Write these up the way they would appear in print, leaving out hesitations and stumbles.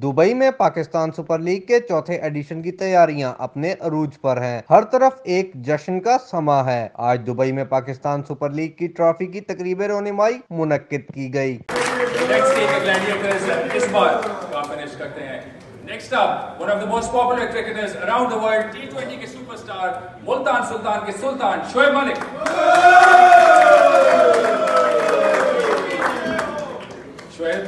Dubai में Pakistan super league के चौथे एडिशन की तैयारियां अपने अरूज पर हैं। हर तरफ एक जश्न का समा है। आज दुबई में पाकिस्तान सुपर लीग की ट्रॉफी की तकरीब रोनमाई मुनक्किद की गई। Next up, one of the most popular cricketers around the world, T20 के सुपरस्टार, मुल्तान सुल्तान के सुल्तान, शोएब मलिक। शोएब,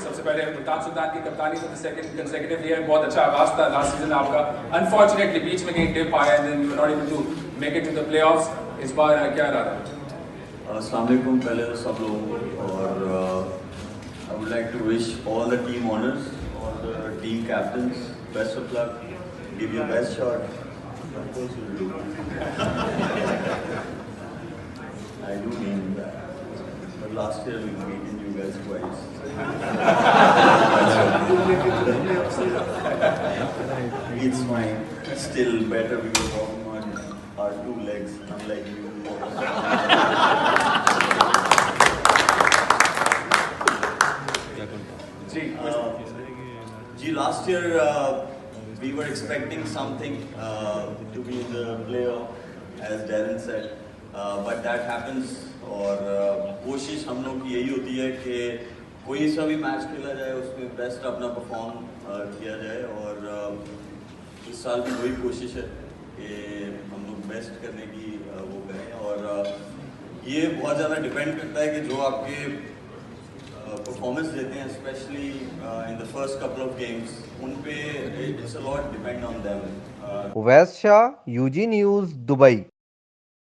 सबसे पहले मुल्तान सुल्तान की कप्तानी for the second consecutive year, बहुत अच्छा आगाज था लास्ट सीजन आपका। Unfortunately, बीच में कहीं डिप आया and then you were not able to make it to the playoffs. इस बार क्या रहा है? अस्सलाम वालेकुम पहले तो सब लोगों और I would like to wish all the team owners, all the team captains, best of luck. Give your best shot. Of course you will do. I do mean that. But last year we beaten you guys twice. It's fine. Still better because walking on our two legs, unlike you. Last year we were expecting something to be in the playoff, as Darren said, but that happens. और कोशिश हम लोग की यही होती है कि कोई सा भी मैच खेला जाए उसमें बेस्ट अपना परफॉर्म किया जाए और इस साल भी वही कोशिश है कि हम लोग बेस्ट करने की वो करें और ये बहुत ज़्यादा डिपेंड करता है कि जो आपके परफॉर्मेंस देते हैं specially in the first couple of games उन पे it's a lot depend on them. Uwais Shah, UG news, Dubai.